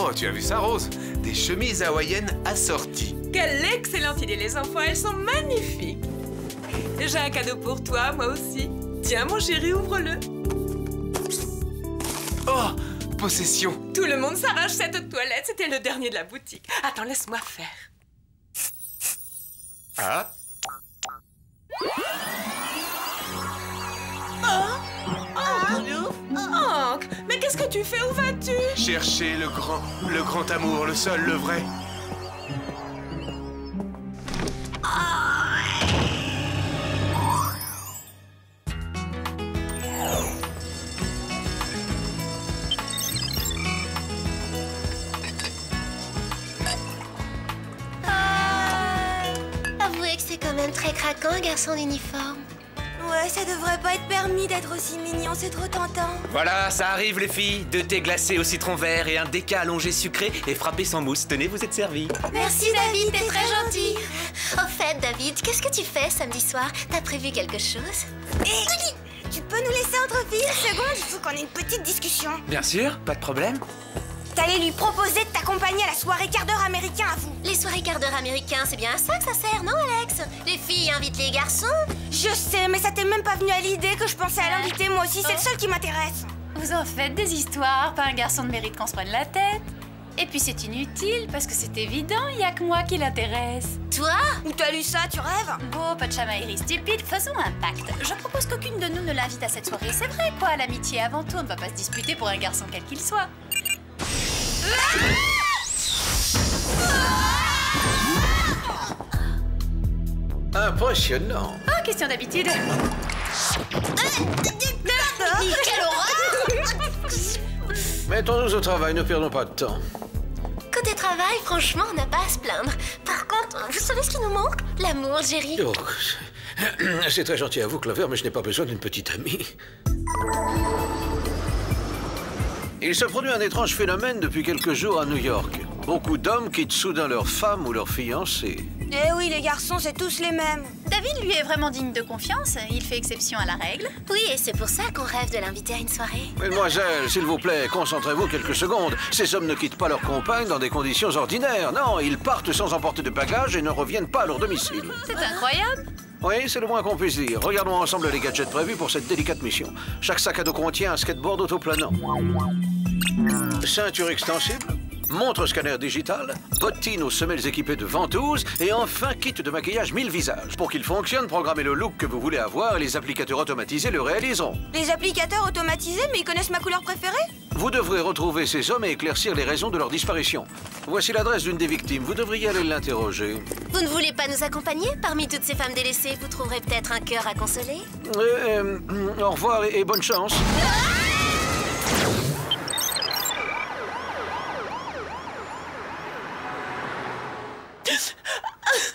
Oh, tu as vu ça, Rose? Des chemises hawaïennes assorties. Quelle excellente idée, les enfants, elles sont magnifiques. J'ai un cadeau pour toi, moi aussi. Tiens, mon chéri, ouvre-le. Oh, possession. Tout le monde s'arrache cette toilette, c'était le dernier de la boutique. Attends, laisse-moi faire. Ah. Hank, mais qu'est-ce que tu fais? Où vas-tu? Chercher le grand amour, le seul, le vrai. Avouez que c'est quand même très craquant, un garçon d'uniforme. Ouais, ça devrait pas être permis d'être aussi mignon, c'est trop tentant. Voilà, ça arrive les filles. 2 thés glacés au citron vert et un déca allongé sucré et frappé sans mousse. Tenez, vous êtes servis. Merci David, t'es très gentil. Au fait, David, qu'est-ce que tu fais samedi soir? T'as prévu quelque chose? Et tu peux nous laisser entre filles une seconde? Il faut qu'on ait une petite discussion. Bien sûr, pas de problème. T'allais lui proposer de t'accompagner à la soirée quart d'heure américain à vous. Les soirées quart d'heure américains, c'est bien à ça que ça sert, non Alex? Les filles invitent les garçons. Je sais, mais ça t'est même pas venu à l'idée que je pensais à l'inviter moi aussi, c'est le seul qui m'intéresse. Vous en faites des histoires, pas un garçon de mérite qu'on se prenne la tête. Et puis c'est inutile, parce que c'est évident, il y a que moi qui l'intéresse. Toi? Où t'as lu ça, tu rêves? Bon, pas de chamaillerie stupide, faisons un pacte. Je propose qu'aucune de nous ne l'invite à cette soirée. C'est vrai, quoi, l'amitié avant tout, on ne va pas se disputer pour un garçon quel qu'il soit. Impressionnant. Ah, question d'habitude. Quelle horreur! Mettons-nous au travail, ne perdons pas de temps. Côté travail, franchement, on n'a pas à se plaindre. Par contre, vous savez ce qui nous manque? L'amour, Jerry. Oh, c'est très gentil à vous, Clover, mais je n'ai pas besoin d'une petite amie. Il se produit un étrange phénomène depuis quelques jours à New York. Beaucoup d'hommes quittent soudain leur femme ou leur fiancée. Eh oui, les garçons, c'est tous les mêmes. David, lui, est vraiment digne de confiance. Il fait exception à la règle. Oui, et c'est pour ça qu'on rêve de l'inviter à une soirée. Mademoiselle, s'il vous plaît, concentrez-vous quelques secondes. Ces hommes ne quittent pas leur compagne dans des conditions ordinaires. Non, ils partent sans emporter de bagages et ne reviennent pas à leur domicile. C'est incroyable. Oui, c'est le moins qu'on puisse dire. Regardons ensemble les gadgets prévus pour cette délicate mission. Chaque sac à dos contient un skateboard autoplanant, ceinture extensible, montre scanner digital, bottines aux semelles équipées de ventouses et enfin kit de maquillage 1000 visages. Pour qu'il fonctionne, programmez le look que vous voulez avoir et les applicateurs automatisés le réaliseront. Les applicateurs automatisés, mais ils connaissent ma couleur préférée? Vous devrez retrouver ces hommes et éclaircir les raisons de leur disparition. Voici l'adresse d'une des victimes. Vous devriez aller l'interroger. Vous ne voulez pas nous accompagner? Parmi toutes ces femmes délaissées, vous trouverez peut-être un cœur à consoler? Au revoir et bonne chance.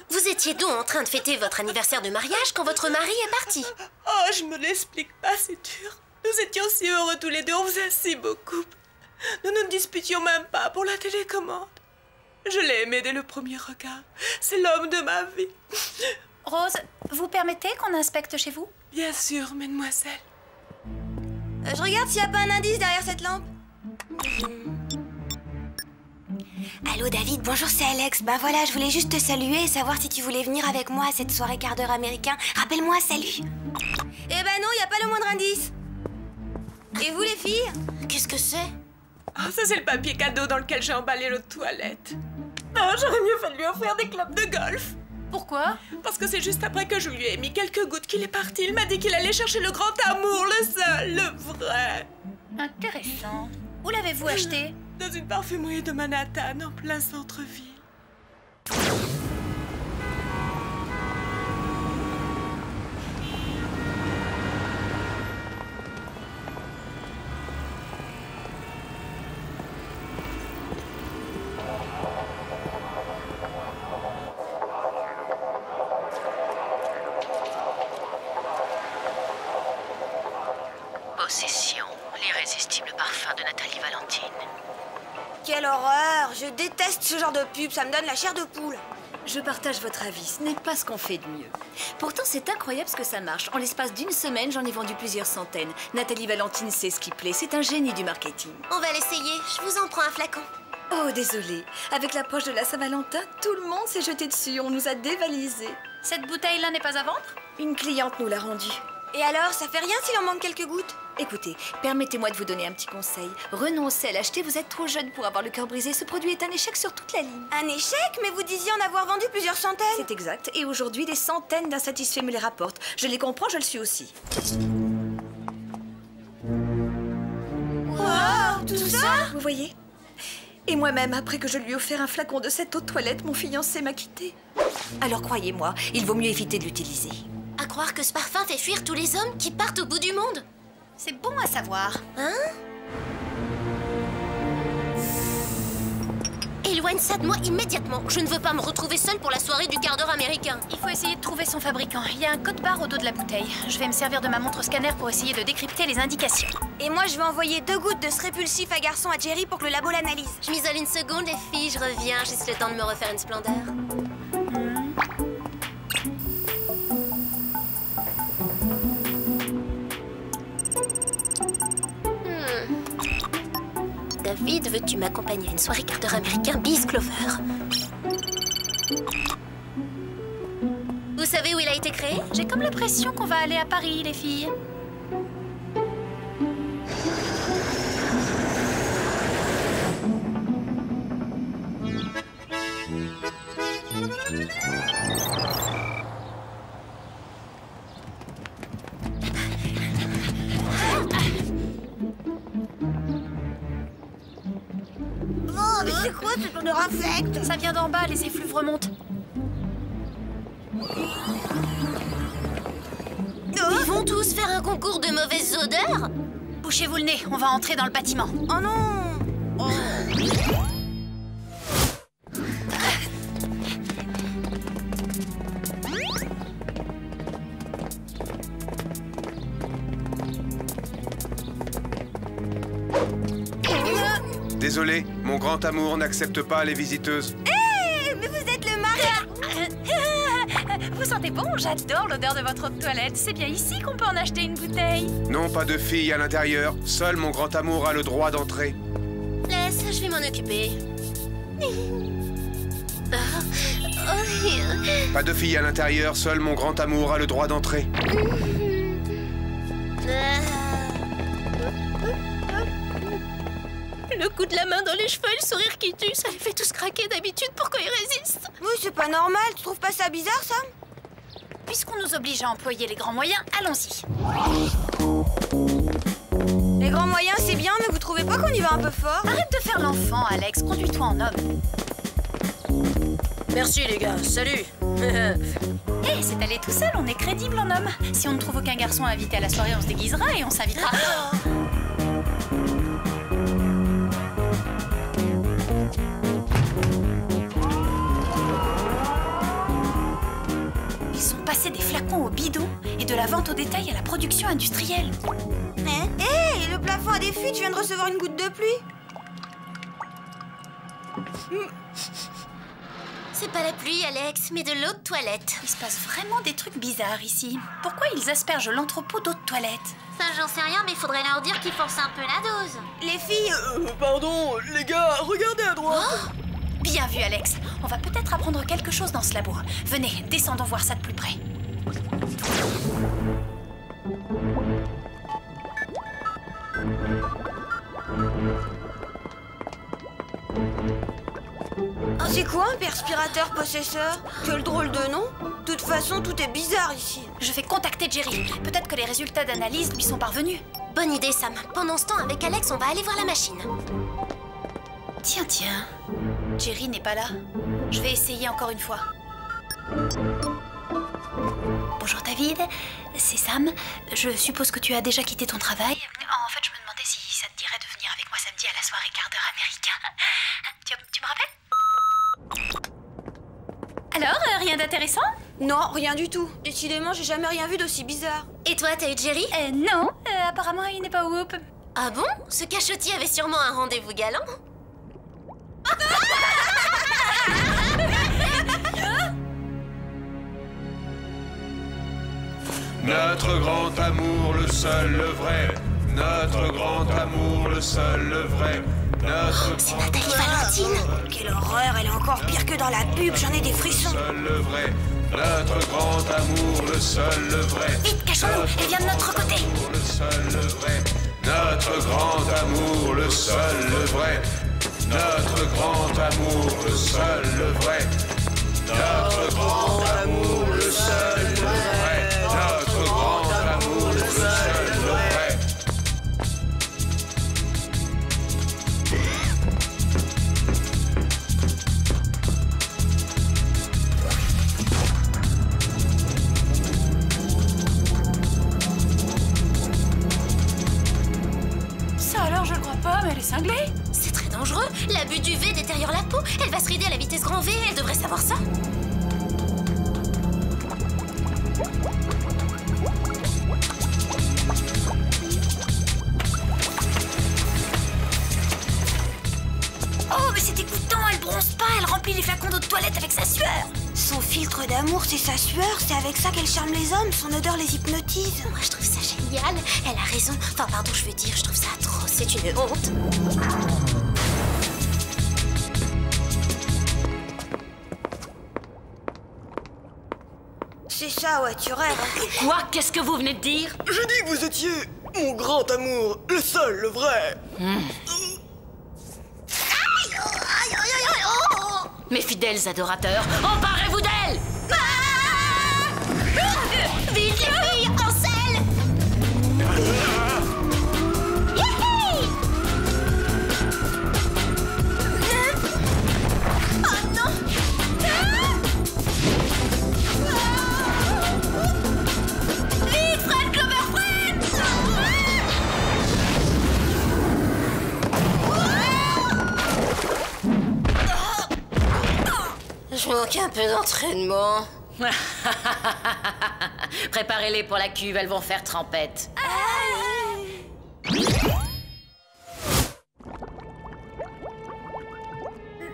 Vous étiez donc en train de fêter votre anniversaire de mariage quand votre mari est parti. Oh, je me l'explique pas, c'est dur. Nous étions si heureux tous les deux, on faisait si beau couple. Nous ne nous disputions même pas pour la télécommande. Je l'ai aimé dès le premier regard. C'est l'homme de ma vie. Rose, vous permettez qu'on inspecte chez vous? Bien sûr, mademoiselle. Je regarde s'il n'y a pas un indice derrière cette lampe. Allô David, bonjour, c'est Alex. Bah voilà, je voulais juste te saluer et savoir si tu voulais venir avec moi à cette soirée quart d'heure américain. Rappelle-moi, salut. Eh ben non, il n'y a pas le moindre indice. Et vous les filles? Qu'est-ce que c'est? Oh, ça c'est le papier cadeau dans lequel j'ai emballé l'eau de toilette. Oh, j'aurais mieux fait de lui offrir des clubs de golf. Pourquoi? Parce que c'est juste après que je lui ai mis quelques gouttes qu'il est parti. Il m'a dit qu'il allait chercher le grand amour, le seul, le vrai. Intéressant. Où l'avez-vous acheté? Dans une parfumerie de Manhattan, en plein centre-ville. Possession, l'irrésistible parfum de Nathalie Valentine. Quelle horreur! Je déteste ce genre de pub, ça me donne la chair de poule. Je partage votre avis, ce n'est pas ce qu'on fait de mieux. Pourtant, c'est incroyable ce que ça marche. En l'espace d'une semaine, j'en ai vendu plusieurs centaines. Nathalie Valentine sait ce qui plaît, c'est un génie du marketing. On va l'essayer, je vous en prends un flacon. Oh, désolé. Avec l'approche de la Saint-Valentin, tout le monde s'est jeté dessus. On nous a dévalisés. Cette bouteille-là n'est pas à vendre? Une cliente nous l'a rendue. Et alors, ça fait rien s'il en manque quelques gouttes? Écoutez, permettez-moi de vous donner un petit conseil. Renoncez à l'acheter, vous êtes trop jeune pour avoir le cœur brisé. Ce produit est un échec sur toute la ligne. Un échec? Mais vous disiez en avoir vendu plusieurs centaines. C'est exact. Et aujourd'hui, des centaines d'insatisfaits me les rapportent. Je les comprends, je le suis aussi. Wow, tout ça? Vous voyez? Et moi-même, après que je lui ai offert un flacon de cette eau de toilette, mon fiancé m'a quitté. Alors croyez-moi, il vaut mieux éviter de l'utiliser. À croire que ce parfum fait fuir tous les hommes qui partent au bout du monde. C'est bon à savoir. Hein? Éloigne ça de moi immédiatement. Je ne veux pas me retrouver seule pour la soirée du quart d'heure américain. Il faut essayer de trouver son fabricant. Il y a un code barre au dos de la bouteille. Je vais me servir de ma montre scanner pour essayer de décrypter les indications. Et moi, je vais envoyer 2 gouttes de ce répulsif à garçon à Jerry pour que le labo l'analyse. Je m'isole une seconde, les filles, je reviens. Juste le temps de me refaire une splendeur. David, veux-tu m'accompagner à une soirée quart d'heure américain bis Clover? Vous savez où il a été créé? J'ai comme l'impression qu'on va aller à Paris, les filles. Oh, mais c'est quoi cette odeur infecte? Ça vient d'en bas, les effluves remontent. Ils vont tous faire un concours de mauvaises odeurs? Bouchez-vous le nez, on va entrer dans le bâtiment. Oh non! Oh. Désolé, mon grand amour n'accepte pas les visiteuses. Mais vous êtes le mari! Vous sentez bon? J'adore l'odeur de votre eau de toilette. C'est bien ici qu'on peut en acheter une bouteille. Non, pas de filles à l'intérieur. Seul mon grand amour a le droit d'entrer. Laisse, je vais m'en occuper. Pas de filles à l'intérieur. Seul mon grand amour a le droit d'entrer. Le coup de la main dans les cheveux et le sourire qui tue, ça les fait tous craquer d'habitude. Pourquoi ils résistent? Oui, c'est pas normal. Tu trouves pas ça bizarre, Sam? Puisqu'on nous oblige à employer les grands moyens, allons-y. Les grands moyens, c'est bien, mais vous trouvez pas qu'on y va un peu fort? Arrête de faire l'enfant, Alex. Conduis-toi en homme. Merci les gars, salut. Hé, c'est allé tout seul, on est crédible en homme. Si on ne trouve aucun garçon invité à la soirée, on se déguisera et on s'invitera. Ils sont passés des flacons au bidon et de la vente au détail à la production industrielle. Hé, le plafond a des fuites, je viens de recevoir une goutte de pluie. C'est pas la pluie, Alex, mais de l'eau de toilette. Il se passe vraiment des trucs bizarres ici. Pourquoi ils aspergent l'entrepôt d'eau de toilette? Ça, j'en sais rien, mais il faudrait leur dire qu'ils forcent un peu la dose. Les filles... Pardon, les gars, regardez à droite. Bien vu, Alex. On va peut-être apprendre quelque chose dans ce labo. Venez, descendons voir ça de plus près. C'est quoi un perspirateur possesseur? Quel drôle de nom. De toute façon, tout est bizarre ici. Je vais contacter Jerry. Peut-être que les résultats d'analyse lui sont parvenus. Bonne idée, Sam. Pendant ce temps, avec Alex, on va aller voir la machine. Tiens. Jerry n'est pas là. Je vais essayer encore une fois. Bonjour David, c'est Sam. Je suppose que tu as déjà quitté ton travail. En fait, je me demandais si ça te dirait de venir avec moi samedi à la soirée quart d'heure américain. Tu me rappelles? Alors, rien d'intéressant? Non, rien du tout. Décidément, j'ai jamais rien vu d'aussi bizarre. Et toi, t'as eu Jerry? Non, apparemment il n'est pas whoop. Ah bon? Ce cachotier avait sûrement un rendez-vous galant. Notre grand amour, le seul, le vrai, Notre grand amour, le seul, le vrai. C'est Nathalie Valentine. Quelle horreur, elle est encore pire que dans la pub, j'en ai des frissons. Le seul, le vrai. Notre grand amour, le seul, le vrai. Vite, cachons-nous, elle vient de notre côté. Le seul, le vrai. Notre grand amour, le seul, le vrai. Notre grand amour, le seul, le vrai. Notre grand amour, le seul, le vrai. Notre grand amour, le seul, le vrai. Ça alors, je le crois pas, mais elle est cinglée. C'est très dangereux. L'abus d'UV détériore la peau. Elle va se rider à la vitesse grand V. Elle devrait savoir ça. Oh, mais c'est dégoûtant, elle bronze pas, elle remplit les flacons d'eau de toilette avec sa sueur. Son filtre d'amour, c'est sa sueur, c'est avec ça qu'elle charme les hommes, son odeur les hypnotise. Moi, je trouve ça génial. Elle a raison. Enfin, pardon, je veux dire, je trouve ça atroce. C'est une honte. C'est ça, ouais, tu rêves. Quoi? Qu'est-ce que vous venez de dire? Je dis que vous étiez mon grand amour, le seul, le vrai. Mes fidèles adorateurs, emparez-vous d'elle! Vite, les filles, en selle. Oh non. Vite, Fred Clover, Fred. Je manque un peu d'entraînement. Préparez-les pour la cuve, elles vont faire trempette.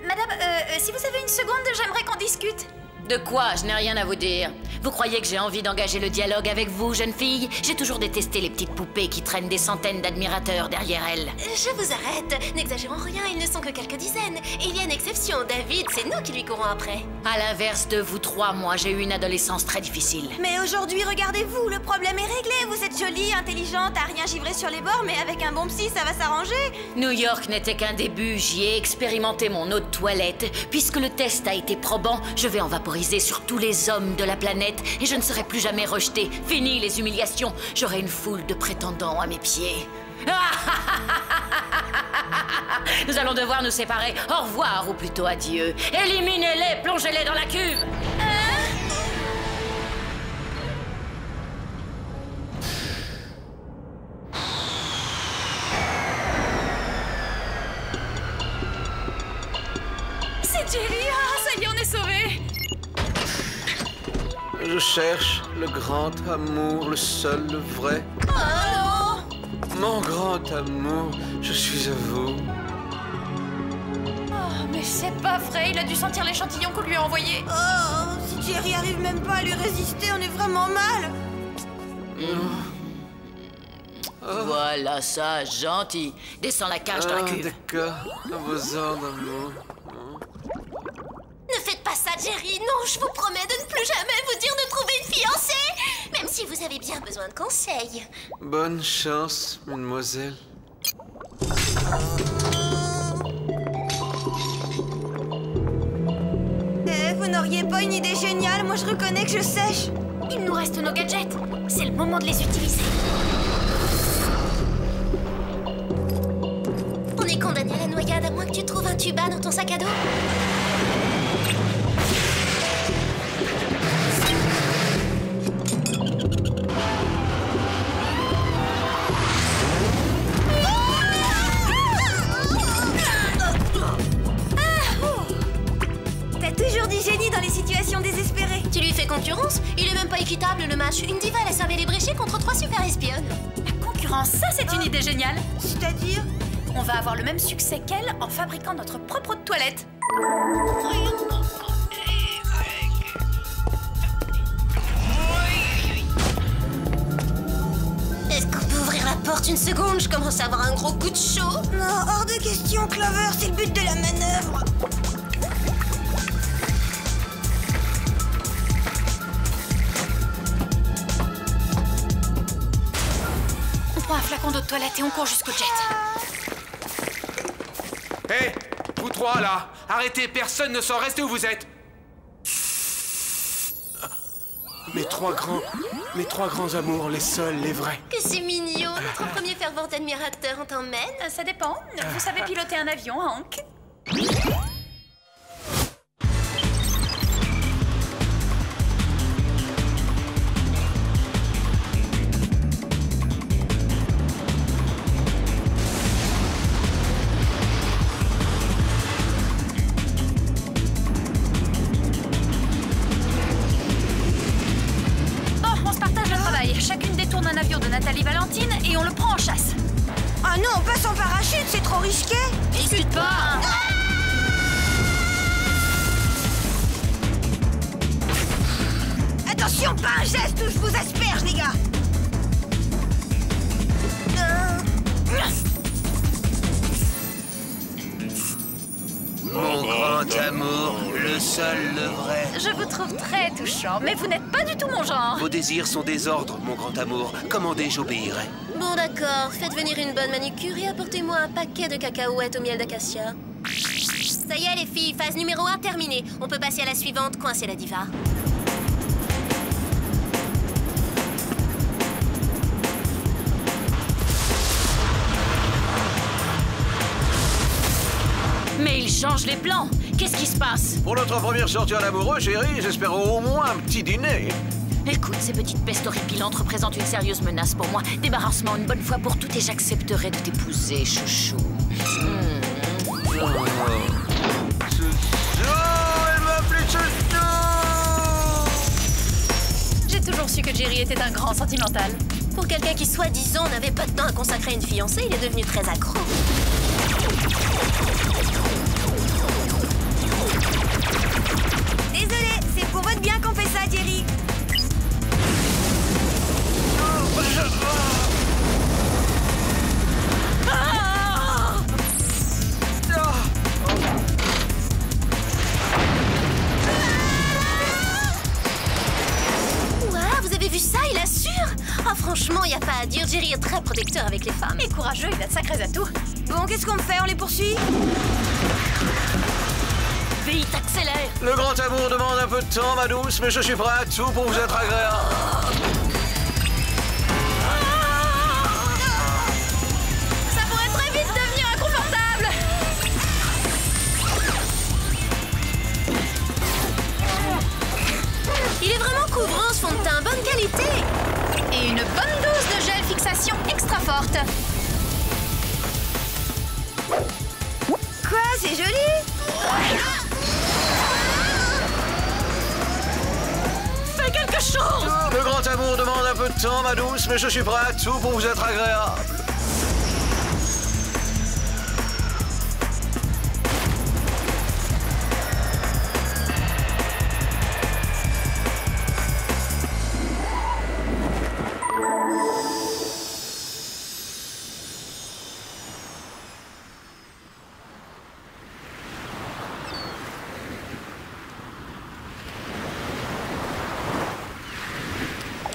Madame, si vous avez une seconde, j'aimerais qu'on discute. De quoi? Je n'ai rien à vous dire. Vous croyez que j'ai envie d'engager le dialogue avec vous, jeune fille? J'ai toujours détesté les petites poupées qui traînent des centaines d'admirateurs derrière elles. Je vous arrête. N'exagérons rien, ils ne sont que quelques dizaines. Il y a une exception, David, c'est nous qui lui courons après. À l'inverse de vous trois, moi, j'ai eu une adolescence très difficile. Mais aujourd'hui, regardez-vous, le problème est réglé. Vous êtes jolie, intelligente, à rien givré sur les bords, mais avec un bon psy, ça va s'arranger. New York n'était qu'un début, j'y ai expérimenté mon eau de toilette. Puisque le test a été probant, je vais en vaporiser sur tous les hommes de la planète et je ne serai plus jamais rejetée. Fini les humiliations, j'aurai une foule de prétendants à mes pieds. Nous allons devoir nous séparer. Au revoir, ou plutôt adieu. Éliminez-les, plongez-les dans la cuve. C'est Jerry, ça y est, on est sauvés. Je cherche le grand amour, le seul, le vrai. Mon grand amour, je suis à vous. Oh, mais c'est pas vrai, il a dû sentir l'échantillon qu'on lui a envoyé. Oh, si Jerry arrive même pas à lui résister, on est vraiment mal. Voilà ça, gentil. Descends la cage dans la cuve. D'accord, à vos ordres, amour. Ne faites pas ça, Jerry. Non, je vous promets de ne plus jamais vous dire de trouver une fiancée. Même si vous avez bien besoin de conseils. Bonne chance, mademoiselle. Vous n'auriez pas une idée géniale? Moi, je reconnais que je sèche. Il nous reste nos gadgets. C'est le moment de les utiliser. On est condamné à la noyade à moins que tu trouves un tuba dans ton sac à dos. T'as toujours dit génie dans les situations désespérées. Tu lui fais concurrence? Il est même pas équitable le match. Une diva, elle a servi les bréchés contre 3 super espionnes. La concurrence, ça c'est une idée géniale. C'est-à-dire? On va avoir le même succès qu'elle en fabriquant notre propre eau de toilette. Est-ce qu'on peut ouvrir la porte? porte une seconde, je commence à avoir un gros coup de chaud. Non, hors de question, Clover, c'est le but de la manœuvre. On prend un flacon d'eau de toilette et on court jusqu'au jet. Hé, vous trois là, arrêtez, personne ne sort, restez où vous êtes. Mes trois grands amours, les seuls, les vrais. Que c'est mignon, notre premier fervent admirateur, on t'emmène? Ça dépend. Vous savez piloter un avion, Hank? Chacune détourne un avion de Nathalie Valentine et on le prend en chasse. Ah non, on passe en parachute, c'est trop risqué. Discute pas. Attention, pas un geste ou je vous asperge, les gars. Mon grand amour, le seul, le vrai. Je vous trouve très touchant, mais vous n'êtes pas du tout mon genre. Vos désirs sont des ordres, mon grand amour. Commandez, j'obéirai. Bon d'accord, faites venir une bonne manucure et apportez-moi un paquet de cacahuètes au miel d'acacia. Ça y est les filles, phase numéro 1 terminée. On peut passer à la suivante, coincer la diva. Mais il change les plans. Qu'est-ce qui se passe? Pour notre première sortie en amoureux, chérie, j'espère au moins un petit dîner. Écoute, ces petites pestes horripilantes représentent une sérieuse menace pour moi. Débarrasse-moi une bonne fois pour toutes et j'accepterai de t'épouser, chouchou. Elle m'appelait chouchou. J'ai toujours su que Jerry était un grand sentimental. Pour quelqu'un qui, soi-disant, n'avait pas de temps à consacrer à une fiancée, il est devenu très accro. Désolé, c'est pour votre bien qu'on fait ça, Jerry. Ouah, vous avez vu ça, il assure. Ah, franchement, y a pas à dire, Jerry est très protecteur avec les femmes. Et courageux, il a de sacrés atouts. Bon, qu'est-ce qu'on fait? On les poursuit? Vite, accélère! Le grand amour demande un peu de temps, ma douce, mais je suis prêt à tout pour vous être agréable. Ça pourrait très vite devenir inconfortable. Il est vraiment couvrant ce fond de teint, bonne qualité. Et une bonne dose de gel fixation extra forte. Quoi? C'est joli? Fais quelque chose! Le grand amour demande un peu de temps, ma douce, mais je suis prêt à tout pour vous être agréable.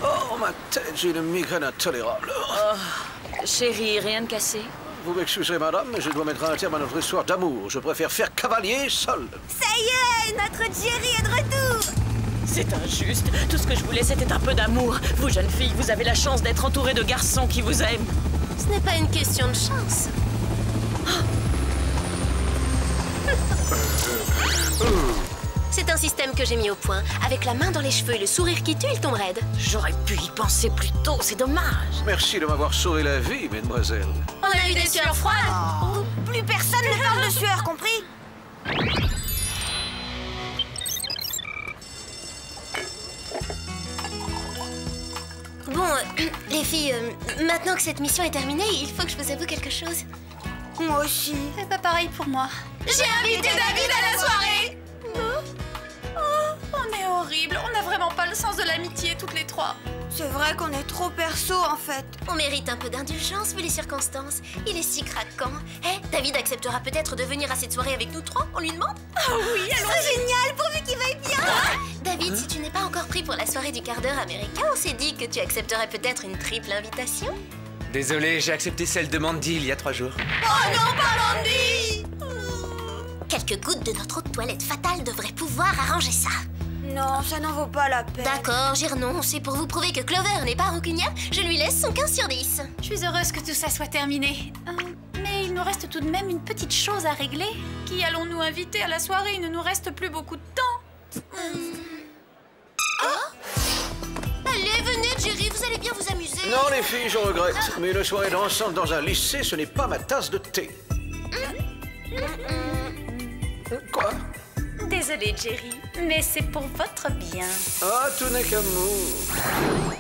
Oh, ma tête, j'ai une migraine intolérable. Chérie, rien de cassé? Vous m'excuserez, madame, mais je dois mettre un terme à notre histoire d'amour. Je préfère faire cavalier seul. Ça y est, notre Jerry est de retour. C'est injuste. Tout ce que je voulais, c'était un peu d'amour. Vous, jeunes filles, vous avez la chance d'être entourées de garçons qui vous aiment. Ce n'est pas une question de chance. C'est un système que j'ai mis au point. Avec la main dans les cheveux et le sourire qui tue, il tombe raide. J'aurais pu y penser plus tôt, c'est dommage. Merci de m'avoir sauvé la vie, mesdemoiselles. On a eu des sueurs froides. Oh, plus personne ne parle de sueur, compris? Bon, les filles, maintenant que cette mission est terminée, il faut que je vous avoue quelque chose. Moi aussi. C'est pas pareil pour moi. J'ai invité David à la soirée. Oh, on est horrible. On n'a vraiment pas le sens de l'amitié toutes les trois. C'est vrai qu'on est trop perso en fait. On mérite un peu d'indulgence vu les circonstances. Il est si craquant. David acceptera peut-être de venir à cette soirée avec nous trois, on lui demande? Oh oui, alors c'est génial, pourvu qu'il veuille bien. David, si tu n'es pas encore pris pour la soirée du quart d'heure américain, on s'est dit que tu accepterais peut-être une triple invitation. Désolé, j'ai accepté celle de Mandy il y a 3 jours. Oh non, pas Mandy! Quelques gouttes de notre eau de toilette fatale devraient pouvoir arranger ça. Non, ça n'en vaut pas la peine. D'accord, j'y renonce. Et pour vous prouver que Clover n'est pas rancunière, je lui laisse son 15 sur 10. Je suis heureuse que tout ça soit terminé. Mais il nous reste tout de même une petite chose à régler. Qui allons-nous inviter à la soirée? Il ne nous reste plus beaucoup de temps. Allez, venez, Jerry, vous allez bien vous amuser. Non, les filles, je regrette. Mais une soirée dansante dans un lycée, ce n'est pas ma tasse de thé. Quoi? Désolée, Jerry, mais c'est pour votre bien. Ah, tout n'est qu'amour.